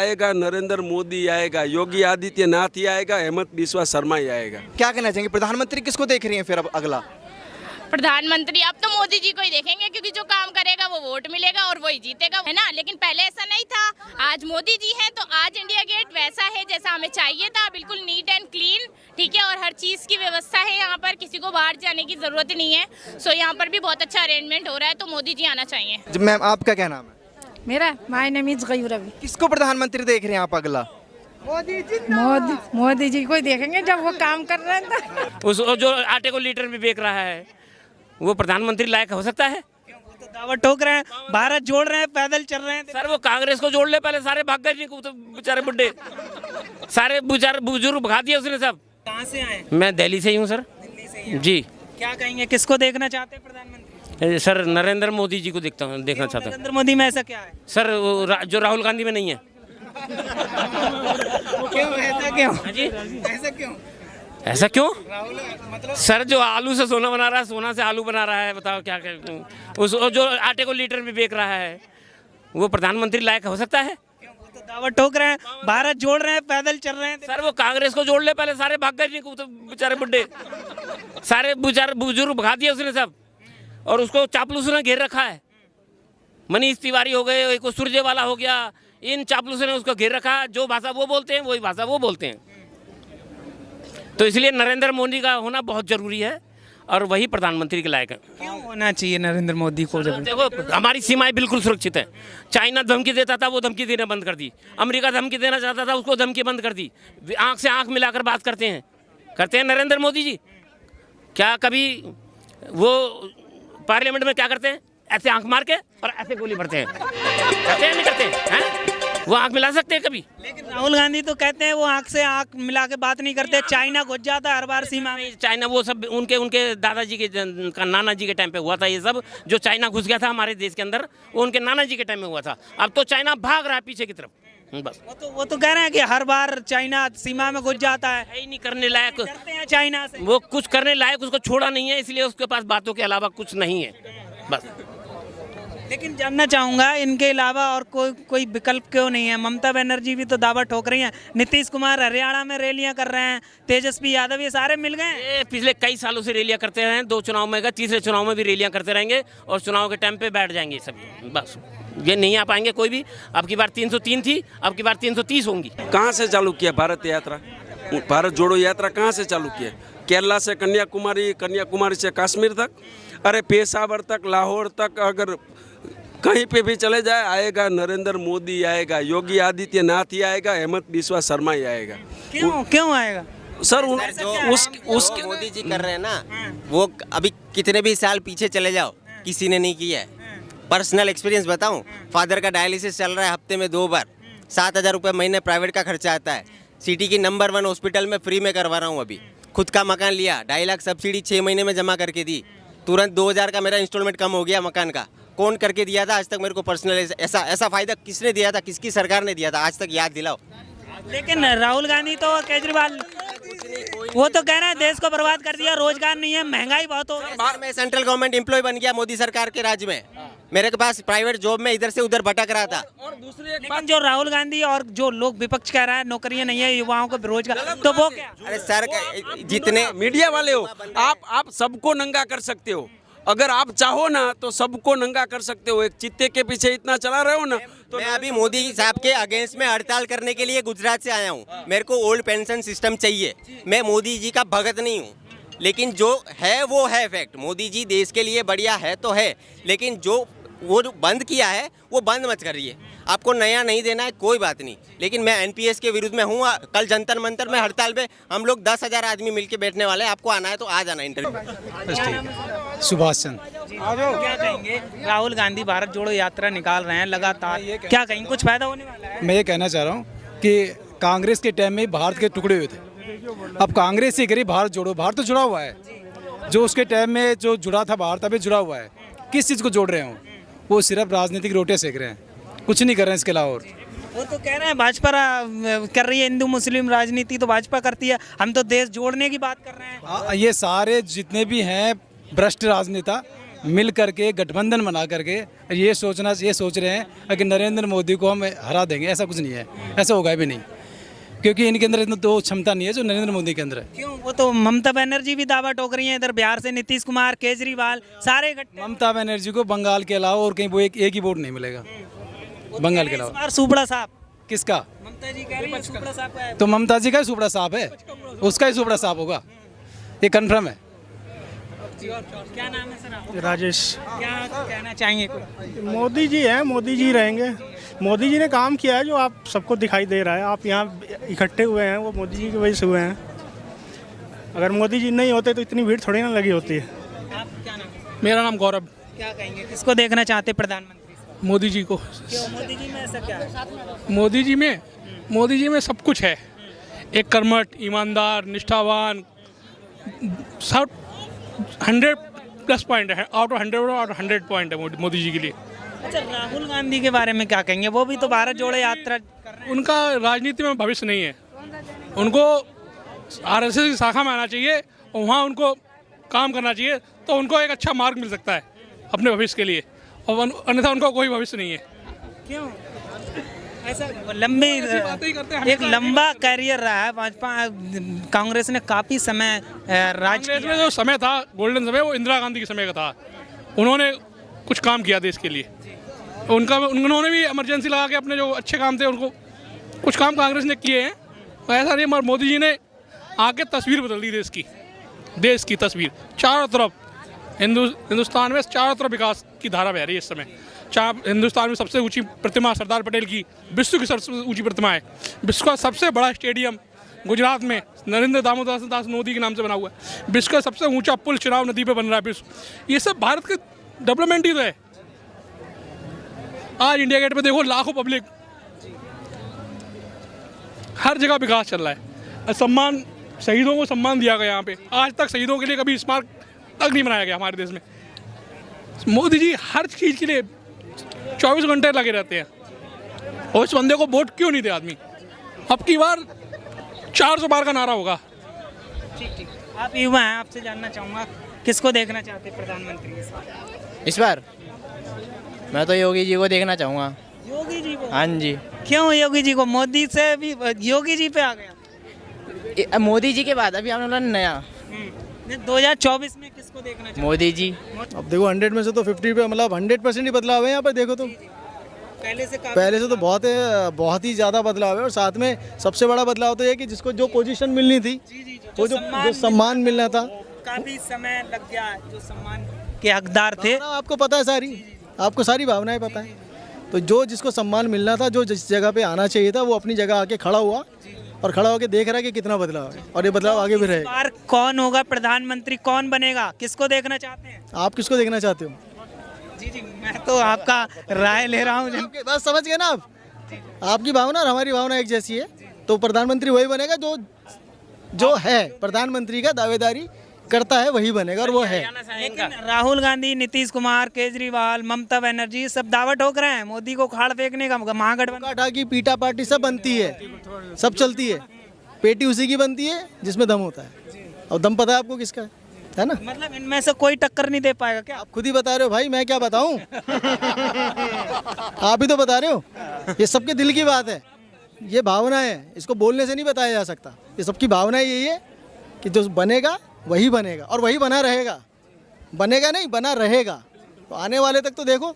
आएगा, नरेंद्र मोदी आएगा, योगी आदित्यनाथ ही आएगा, हेमंत बिस्वा शर्मा ही आएगा। क्या कहना चाहेंगे, प्रधानमंत्री किसको देख रही हैं फिर अब अगला? प्रधानमंत्री अब तो मोदी जी को ही देखेंगे, क्योंकि जो काम करेगा वो वोट मिलेगा और वही जीतेगा, है ना। लेकिन पहले ऐसा नहीं था, आज मोदी जी हैं तो आज इंडिया गेट वैसा है जैसा हमें चाहिए था, बिल्कुल नीट एंड क्लीन, ठीक है। और हर चीज़ की व्यवस्था है यहाँ पर, किसी को बाहर जाने की जरूरत नहीं है। सो यहाँ पर भी बहुत अच्छा अरेंजमेंट हो रहा है, तो मोदी जी आना चाहिए। मैम आपका क्या नाम है? मेरा my name is Ghayur Ravi. किसको प्रधानमंत्री देख रहे हैं आप अगला? मोदी जी को ही देखेंगे जब वो काम कर रहे हैं तो। उस जो आटे को लीटर में बेच रहा है वो प्रधानमंत्री लायक हो सकता है? तो दावा ठोक रहे हैं, भारत जोड़ रहे हैं, पैदल चल रहे हैं। सर वो कांग्रेस को जोड़ ले, पहले सारे भाग गए, नहीं तो बेचारे बुड्ढे सारे बुजुर्ग भगा दिए उसने सब। कहाँ से आए? मैं दिल्ली से ही हूँ सर। जी। क्या कहेंगे, किसको देखना चाहते हैं प्रधानमंत्री? सर नरेंद्र मोदी जी को देखना चाहता हूँ। नरेंद्र मोदी में ऐसा क्या है? सर जो राहुल गांधी में नहीं है। क्यों ऐसा क्यों? हाँ जी, ऐसा क्यों? ऐसा क्यों? मतलब सर जो आलू से सोना बना रहा है, सोना से आलू बना रहा है, बताओ क्या उस जो आटे को लीटर में बेच रहा है वो प्रधानमंत्री लायक हो सकता है? तो दावा ठोक रहे हैं, भारत जोड़ रहे हैं, पैदल चल रहे हैं। सर वो कांग्रेस को जोड़ ले, पहले सारे भाग गए, नहीं तो बेचारे बुड्ढे सारे बुजुर्ग भगा दिए उसने सब। और उसको चापलूस ने घेर रखा है। मनीष तिवारी हो गए, एक सुरजेवाला हो गया, इन चापलूसों ने उसको घेर रखा है। जो भाषा वो बोलते हैं वही भाषा वो बोलते हैं। तो इसलिए नरेंद्र मोदी का होना बहुत जरूरी है और वही प्रधानमंत्री के लायक है। क्यों होना चाहिए नरेंद्र मोदी को? देखो हमारी सीमाएं बिल्कुल सुरक्षित है। चाइना धमकी देता था, वो धमकी देना बंद कर दी। अमेरिका धमकी देना चाहता था, उसको धमकी बंद कर दी। आंख से आंख मिलाकर बात करते हैं नरेंद्र मोदी जी। क्या कभी वो पार्लियामेंट में क्या करते हैं? ऐसे आंख मार के और ऐसे गोली भरते हैं। करते हैं नहीं करते हैं? वो आंख मिला सकते हैं कभी? लेकिन राहुल गांधी तो कहते हैं वो आंख से आंख मिला के बात नहीं करते। चाइना घुस जाता है हर बार सीमा में। चाइना वो सब उनके दादाजी के का नाना जी के टाइम पे हुआ था। ये सब जो चाइना घुस गया था हमारे देश के अंदर, वो उनके नाना जी के टाइम में हुआ था। अब तो चाइना भाग रहा है पीछे की तरफ बस। वो तो कह रहे हैं कि हर बार चाइना सीमा में घुस जाता है ही नहीं करने लायक। करते हैं चाइना से। वो कुछ करने लायक उसको छोड़ा नहीं है, इसलिए उसके पास बातों के अलावा कुछ नहीं है बस। लेकिन जानना चाहूंगा इनके अलावा और कोई विकल्प क्यों नहीं है? ममता बनर्जी भी तो दावा ठोक रही हैं, नीतीश कुमार हरियाणा में रैलियां कर रहे हैं, तेजस्वी यादव, ये सारे मिल गए। ये पिछले कई सालों से रैलियां करते रहे हैं। 2 चुनाव में गए, तीसरे चुनाव में भी रैलियां करते रहेंगे और चुनाव के टाइम पे बैठ जाएंगे सभी बस। ये नहीं आ पाएंगे कोई भी। अब की बार 303 थी, अब की बार 330 होंगी। कहाँ से चालू किया भारत यात्रा? भारत जोड़ो यात्रा कहाँ से चालू किया? केरला से कन्याकुमारी, कन्याकुमारी से कश्मीर तक, अरे पेशावर तक, लाहौर तक, अगर कहीं पे भी चले जाए आएगा नरेंद्र मोदी आएगा, योगी आदित्यनाथ ही आएगा, हेमंत बिस्वा शर्मा ही आएगा। क्यों आएगा? सर उसके मोदी जी कर रहे हैं ना, वो अभी कितने भी साल पीछे चले जाओ किसी ने नहीं किया है। पर्सनल एक्सपीरियंस बताऊं, फादर का डायलिसिस चल रहा है हफ्ते में 2 बार, 7,000 रुपये महीने प्राइवेट का खर्चा आता है। सिटी की नंबर 1 हॉस्पिटल में फ्री में करवा रहा हूँ। अभी खुद का मकान लिया, 2.5 लाख सब्सिडी 6 महीने में जमा करके दी, तुरंत 2,000 का मेरा इंस्टॉलमेंट कम हो गया मकान का। कौन करके दिया था आज तक मेरे को पर्सनल? ऐसा फायदा किसने दिया था? किसकी सरकार ने दिया था? आज तक याद दिलाओ। लेकिन राहुल गांधी तो केजरीवाल वो तो कह रहे हैं देश को बर्बाद कर दिया, रोजगार नहीं है, महंगाई बहुत हो गई। मैं सेंट्रल गवर्नमेंट एम्प्लॉय बन गया मोदी सरकार के राज में। मेरे के पास प्राइवेट जॉब में इधर से उधर भटक रहा था। लेकिन जो राहुल गांधी और जो लोग विपक्ष कह रहा है नौकरियां नहीं है युवाओं को बेरोजगार, तो वो क्या? अरे सर, जितने मीडिया वाले हो आप सबको नंगा कर सकते हो। अगर आप चाहो ना तो सबको नंगा कर सकते हो। एक चित्ते के पीछे इतना चला रहे हो ना। तो मैं अभी मोदी साहब के अगेंस्ट में हड़ताल करने के लिए गुजरात से आया हूँ। मेरे को ओल्ड पेंशन सिस्टम चाहिए। मैं मोदी जी का भगत नहीं हूँ, लेकिन जो है वो है फैक्ट। मोदी जी देश के लिए बढ़िया है तो है, लेकिन जो वो बंद किया है वो बंद मत करिए। आपको नया नहीं देना है कोई बात नहीं, लेकिन मैं एनपीएस के विरुद्ध में हूँ। कल जंतर मंतर में हड़ताल पे हम लोग 10,000 आदमी मिलके बैठने वाले हैं। आपको आना है तो आ जाना इंटरव्यू। सुभाष चंद्र। क्या कहेंगे? राहुल गांधी भारत जोड़ो यात्रा निकाल रहे हैं लगातार, क्या कहेंगे? कुछ फायदा होने वाला है? मैं ये कहना चाह रहा हूँ कि कांग्रेस के टाइम में भारत के टुकड़े हुए थे, अब कांग्रेस ही करी भारत जोड़ो। भारत तो जुड़ा हुआ है, जो उसके टाइम में जो जुड़ा था भारत अभी जुड़ा हुआ है। किस चीज़ को जोड़ रहे हो? वो सिर्फ राजनीतिक रोटियां सेक रहे हैं, कुछ नहीं कर रहे हैं इसके अलावा। और वो तो कह रहे हैं भाजपा कर रही है हिंदू मुस्लिम राजनीति, तो भाजपा करती है, हम तो देश जोड़ने की बात कर रहे हैं। ये सारे जितने भी हैं भ्रष्ट राजनेता मिल करके गठबंधन बना करके ये सोच रहे हैं कि नरेंद्र मोदी को हम हरा देंगे। ऐसा कुछ नहीं है, ऐसा होगा भी नहीं, क्योंकि इनके अंदर इतना तो क्षमता नहीं है जो नरेंद्र मोदी के अंदर है। क्यों? वो तो ममता बनर्जी भी दावा ठोक रही हैं, इधर बिहार से नीतीश कुमार, केजरीवाल, सारे इकट्ठे। ममता बनर्जी को बंगाल के अलावा और कहीं वो एक ही वोट नहीं मिलेगा बंगाल के इस अलावा। बार सुपड़ा साहब किसका? ममता जी कह रही है सुपड़ा साहब का है। तो ममता जी का ही सुपड़ा साफ है, उसका ही सुपड़ा साफ होगा, ये कन्फर्म है। क्या नाम है सर आपका? राजेश। क्या कहना चाहेंगे कुछ? मोदी जी हैं, मोदी जी रहेंगे। मोदी जी ने काम किया है जो आप सबको दिखाई दे रहा है। आप यहाँ इकट्ठे हुए हैं वो मोदी जी की वजह से हुए हैं। अगर मोदी जी नहीं होते तो इतनी भीड़ थोड़ी ना लगी होती है। आप क्या नाम है? मेरा नाम गौरव। क्या कहेंगे, किसको देखना चाहते प्रधानमंत्री? मोदी जी को। क्यों मोदी जी में ऐसा क्या है? मोदी जी में सब कुछ है। एक कर्मठ, ईमानदार, निष्ठावान, सब 100+ पॉइंट है। आउट ऑफ 100 पॉइंट है मोदी जी के लिए। अच्छा, राहुल गांधी के बारे में क्या कहेंगे? वो भी तो भारत जोड़ो यात्रा कर रहे हैं। उनका राजनीति में भविष्य नहीं है। उनको RSS की शाखा में आना चाहिए और वहाँ उनको काम करना चाहिए, तो उनको एक अच्छा मार्ग मिल सकता है अपने भविष्य के लिए, और अन्यथा उनका कोई भविष्य नहीं है। क्यों ऐसा? लंबी एक लंबा कैरियर रहा है भाजपा, कांग्रेस ने काफ़ी समय राज कांग्रेस में जो समय था, गोल्डन समय, वो इंदिरा गांधी के समय का था। उन्होंने कुछ काम किया देश के लिए। उन्होंने भी इमरजेंसी लगा के अपने जो अच्छे काम थे उनको कुछ काम कांग्रेस ने किए हैं। ऐसा नहीं, मगर मोदी जी ने आके तस्वीर बदल दी देश की तस्वीर। चारों तरफ हिंदुस्तान में चारों तरफ विकास की धारा बह रही है इस समय। हिंदुस्तान में सबसे ऊंची प्रतिमा सरदार पटेल की, विश्व की सबसे ऊंची प्रतिमा है। विश्व का सबसे बड़ा स्टेडियम गुजरात में नरेंद्र दामोदर दास मोदी के नाम से बना हुआ है। विश्व का सबसे ऊंचा पुल चिनाब नदी पे बन रहा है। विश्व, ये सब भारत के डेवलपमेंट ही तो है। आज इंडिया गेट पे देखो, लाखों पब्लिक, हर जगह विकास चल रहा है। सम्मान, शहीदों को सम्मान दिया गया यहाँ पे। आज तक शहीदों के लिए कभी स्मारक तक नहीं बनाया गया हमारे देश में। मोदी जी हर चीज़ के लिए 24 घंटे लगे रहते हैं, और इस बंदे को वोट क्यों नहीं दे आदमी? अब की बार 400 पार का नारा होगा। ठीक। आप युवा हैं, आपसे जानना चाहूँगा किसको देखना चाहते हैं प्रधानमंत्री इस बार मैं तो योगी जी को देखना चाहूँगा। योगी जी को? हाँ जी। क्यों योगी जी को? मोदी से भी योगी जी पे आ गया। मोदी जी के बाद अभी हमने नया 2024 में किसको देखना चाहते? मोदी जी। अब देखो 100 में से तो 50 पे, मतलब 100% ही बदलाव है यहाँ पर। देखो तो पहले से तो बहुत ही ज़्यादा बदलाव है। और साथ में सबसे बड़ा बदलाव तो ये कि जिसको जो पोजीशन मिलनी थी, वो जो सम्मान मिलना था, काफी समय लग गया। जो सम्मान के हकदार थे, आपको पता है, आपको सारी भावनाएं पता है। तो जो जिसको सम्मान मिलना था, जो जिस जगह पे आना चाहिए था, वो अपनी जगह आके खड़ा हुआ और खड़ा होकर देख रहा है कि कितना बदलाव है, और ये बदलाव आगे भी रहेगा। बार कौन होगा प्रधानमंत्री, कौन बनेगा, किसको देखना चाहते हैं? आप किसको देखना चाहते हो? जी, मैं तो आपका राय ले रहा हूँ। बस समझ गए ना आप? आपकी भावना और हमारी भावना एक जैसी है। तो प्रधानमंत्री वही बनेगा जो है, प्रधानमंत्री का दावेदारी करता है, वही बनेगा, और वो है। लेकिन राहुल गांधी, नीतीश कुमार, केजरीवाल, ममता बनर्जी सब दावा ठोक रहे हैं मोदी को खाड़ फेंकने का। महागठबंधन की पीटा पार्टी सब बनती है, सब चलती है। पेटी उसी की बनती है जिसमें दम होता है, और दम पता है आपको किसका है ना? मतलब इनमें से कोई टक्कर नहीं दे पाएगा क्या? आप खुद ही बता रहे हो भाई, मैं क्या बताऊं? आप ही तो बता रहे हो। ये सबके दिल की बात है, ये भावना है, इसको बोलने से नहीं बताया जा सकता। ये सबकी भावना यही है कि जो बनेगा वही बनेगा, और वही बना रहेगा। बनेगा नहीं, बना रहेगा। तो आने वाले तक तो देखो,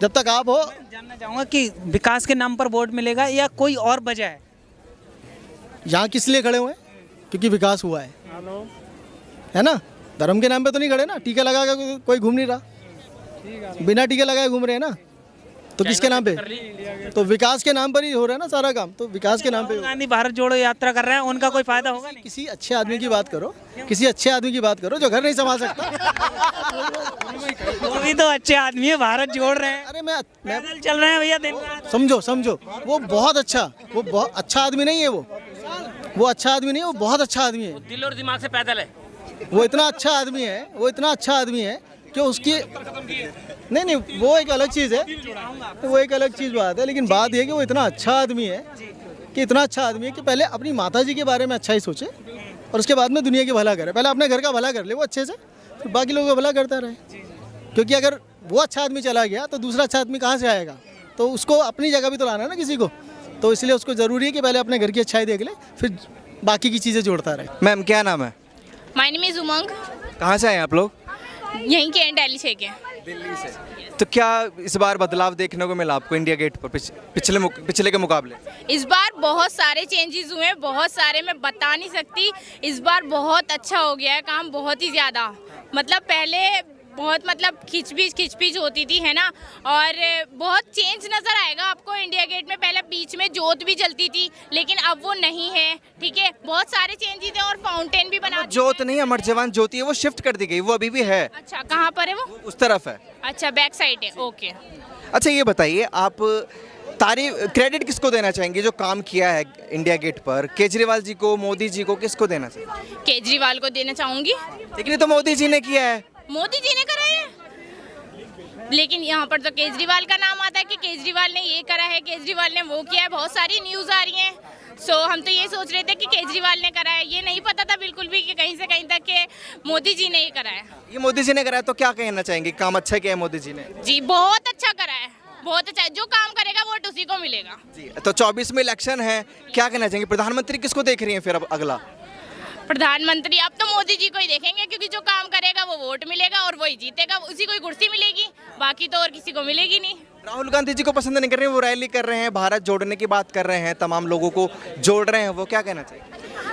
जब तक आप हो। जानना चाहूँगा कि विकास के नाम पर वोट मिलेगा या कोई और वजह है? यहाँ किस लिए खड़े हुए हैं? क्योंकि विकास हुआ है, है ना? धर्म के नाम पे तो नहीं खड़े ना। टीका लगा के कोई घूम नहीं रहा, बिना टीके लगाए घूम रहे हैं ना। तो किसके नाम पे? तो विकास के नाम पर ही हो रहा है ना सारा काम। तो विकास के नाम पे गांधी भारत जोड़ो यात्रा कर रहे हैं, उनका कोई फायदा होगा नहीं? किसी अच्छे आदमी की बात करो, किसी अच्छे आदमी की बात करो जो घर नहीं संभाल सकता। वो भी तो अच्छे आदमी है, भारत जोड़ रहे हैं। अरे मैं पैदल चल रहे हैं भैया, दिन रात। समझो, वो बहुत अच्छा आदमी नहीं है। वो अच्छा आदमी नहीं है, वो बहुत अच्छा आदमी है। दिल और दिमाग से पैदल है। वो इतना अच्छा आदमी है कि उसकी नहीं, वो एक अलग चीज़ है, वो एक अलग चीज़ बात है। लेकिन बात ये कि वो इतना अच्छा आदमी है कि पहले अपनी माता जी के बारे में अच्छा ही सोचे, और उसके बाद में दुनिया की भला करे। पहले अपने घर का भला कर ले वो अच्छे से, फिर बाकी लोगों का भला करता रहे। क्योंकि अगर वो अच्छा आदमी चला गया तो दूसरा अच्छा आदमी कहाँ से आएगा, तो उसको अपनी जगह भी तो लाना है ना किसी को, तो इसलिए उसको ज़रूरी है कि पहले अपने घर की अच्छाई देख ले, फिर बाकी की चीज़ें जोड़ता रहे। मैम क्या नाम है? माय नेम इज उमंग। कहाँ से आए आप लोग? यहीं के दिल्ली से के। दिल्ली से। तो क्या इस बार बदलाव देखने को मिला आपको इंडिया गेट पर पिछले के मुकाबले? इस बार बहुत सारे चेंजेस हुए हैं, बहुत सारे मैं बता नहीं सकती। इस बार बहुत अच्छा हो गया है काम, बहुत ही ज़्यादा। मतलब पहले बहुत खिचपीच होती थी, है ना, और बहुत चेंज नज़र आएगा आपको इंडिया गेट में। पहले बीच में जोत भी जलती थी, लेकिन अब वो नहीं है, ठीक है। बहुत सारे चेंजेस हैं और फाउंटेन भी बना दिए जोत नहीं, अमर जवान ज्योति है, वो शिफ्ट कर दी गई, वो अभी भी है। अच्छा, कहाँ पर है वो? उस तरफ है। अच्छा, बैक साइड है, ओके। अच्छा ये बताइए, आप क्रेडिट किसको देना चाहेंगे जो काम किया है इंडिया गेट पर? केजरीवाल जी को, मोदी जी को, किसको देना चाहिए? केजरीवाल को देना चाहूँगी। लेकिन ये तो मोदी जी ने किया है। मोदी जी ने करा है, लेकिन यहाँ पर तो केजरीवाल का नाम आता है कि केजरीवाल ने ये करा है, केजरीवाल ने वो किया है। बहुत सारी न्यूज़ आ रही हैं, सो हम तो ये सोच रहे थे कि केजरीवाल ने करा है। ये नहीं पता था बिल्कुल भी कि कहीं से कहीं तक के मोदी जी ने ये करा है। ये मोदी जी ने करा है, तो क्या कहना चाहेंगे? काम अच्छा किया है मोदी जी ने? जी बहुत अच्छा करा है, बहुत अच्छा। जो काम करेगा वोट उसी को मिलेगा जी। तो 24 में इलेक्शन है, क्या कहना चाहेंगे? प्रधानमंत्री किसको देख रही हैं फिर अब अगला? प्रधानमंत्री अब तो मोदी जी को ही देखेंगे, क्योंकि जो काम करेगा वो वोट मिलेगा और वही जीतेगा, उसी को ही कुर्सी मिलेगी, बाकी तो और किसी को मिलेगी नहीं। राहुल गांधी जी को पसंद नहीं कर रहे हैं, वो रैली कर रहे हैं, भारत जोड़ने की बात कर रहे हैं, तमाम लोगों को जोड़ रहे हैं, वो क्या कहना चाहिए?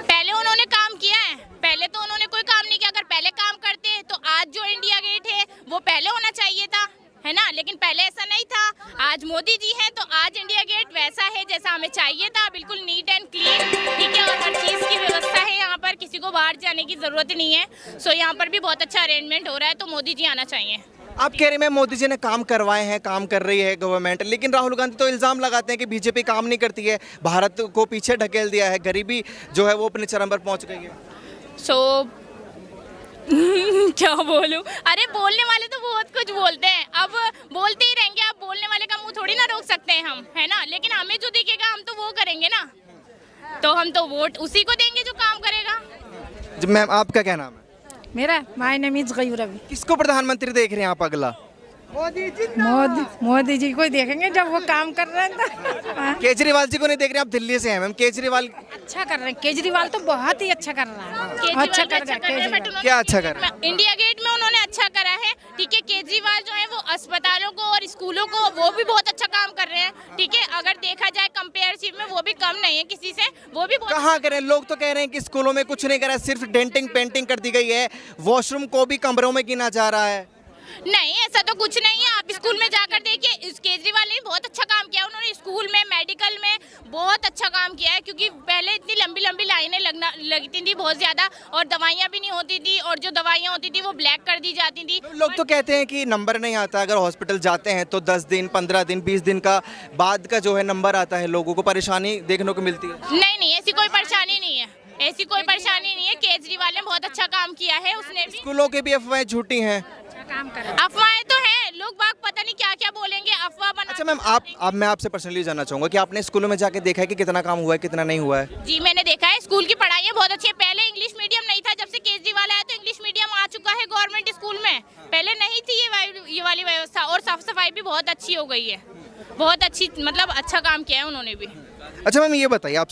पहले उन्होंने काम किया है, पहले तो उन्होंने कोई काम नहीं किया। अगर पहले काम करते तो आज जो इंडिया गेट है वो पहले होना चाहिए था, है ना, लेकिन पहले ऐसा नहीं था। आज मोदी जी हैं तो आज इंडिया गेट वैसा है जैसा हमें चाहिए था, बिल्कुल नीट एंड क्लीन, ठीक है, और हर चीज़ की व्यवस्था है यहाँ पर, किसी को बाहर जाने की ज़रूरत नहीं है। सो यहाँ पर भी बहुत अच्छा अरेंजमेंट हो रहा है, तो मोदी जी आना चाहिए। आप कह रहे हैं मोदी जी ने काम करवाए हैं, काम कर रही है गवर्नमेंट, लेकिन राहुल गांधी तो इल्ज़ाम लगाते हैं कि बीजेपी काम नहीं करती है, भारत को पीछे ढकेल दिया है, गरीबी जो है वो अपने चरम पर पहुँच गई है। सो क्या बोलूं? अरे बोलने वाले तो बहुत कुछ बोलते हैं, अब बोलते ही रहेंगे। अब बोलने वाले का मुंह थोड़ी ना रोक सकते हैं हम, है ना, लेकिन हमें जो दिखेगा हम तो वो करेंगे ना, तो हम तो वोट उसी को देंगे जो काम करेगा। मैम आपका क्या नाम है? मेरा my name is Ghayur Ravi. किसको प्रधानमंत्री देख रहे हैं आप अगला? मोदी जी को ही देखेंगे जब वो काम कर रहे हैं तो। केजरीवाल जी को नहीं देख रहे? आप दिल्ली से हैं मैम, केजरीवाल अच्छा कर रहे हैं, केजरीवाल तो बहुत ही अच्छा कर रहा है। केजरीवाल अच्छा भी कर अच्छा रहा कर रहे हैं, है बट उन्होंने क्या अच्छा कर रहा है? इंडिया गेट में उन्होंने अच्छा करा है, ठीक है। केजरीवाल जो है वो अस्पतालों को और स्कूलों को वो भी बहुत अच्छा काम कर रहे हैं, ठीक है। अगर देखा जाए कंपेयरशिप में वो भी कम नहीं है किसी से, वो भी कहाँ करें? लोग तो कह रहे हैं कि स्कूलों में कुछ नहीं करा, सिर्फ डेंटिंग पेंटिंग कर दी गई है, वॉशरूम को भी कमरों में गिना जा रहा है। नहीं, ऐसा तो कुछ नहीं है। आप स्कूल में जाकर देखिए, इस केजरीवाल ने बहुत अच्छा काम किया। उन्होंने स्कूल में, मेडिकल में बहुत अच्छा काम किया है, क्योंकि पहले इतनी लंबी लंबी लाइनें लगती थी बहुत ज़्यादा, और दवाइयाँ भी नहीं होती थी, और जो दवाइयाँ होती थी वो ब्लैक कर दी जाती थी। लोग तो कहते हैं कि नंबर नहीं आता, अगर हॉस्पिटल जाते हैं तो 10 दिन, 15 दिन, 20 दिन का बाद का जो है नंबर आता है, लोगों को परेशानी देखने को मिलती है। नहीं, ऐसी कोई परेशानी नहीं है, ऐसी कोई परेशानी नहीं है। केजरीवाल ने बहुत अच्छा काम किया है, उसने भी। स्कूलों की भी अफवाहें झूठी हैं। अफवाहें तो है, लोग बाग पता नहीं क्या क्या बोलेंगे, अफवाह बना। अच्छा मैम, अब मैं आपसे पर्सनली जानना चाहूँगा कि आपने स्कूलों में जाके देखा है कि कितना काम हुआ है, कितना नहीं हुआ है? जी मैंने देखा है, स्कूल की पढ़ाई बहुत अच्छी है। पहले इंग्लिश मीडियम नहीं था, जब से केजरीवाल आया तो इंग्लिश मीडियम आ चुका है गवर्नमेंट स्कूल में। पहले नहीं थी ये वाली व्यवस्था, और साफ सफाई भी बहुत अच्छी हो गई है, बहुत अच्छी, मतलब अच्छा काम किया है उन्होंने भी। अच्छा मैम ये बताइए, आप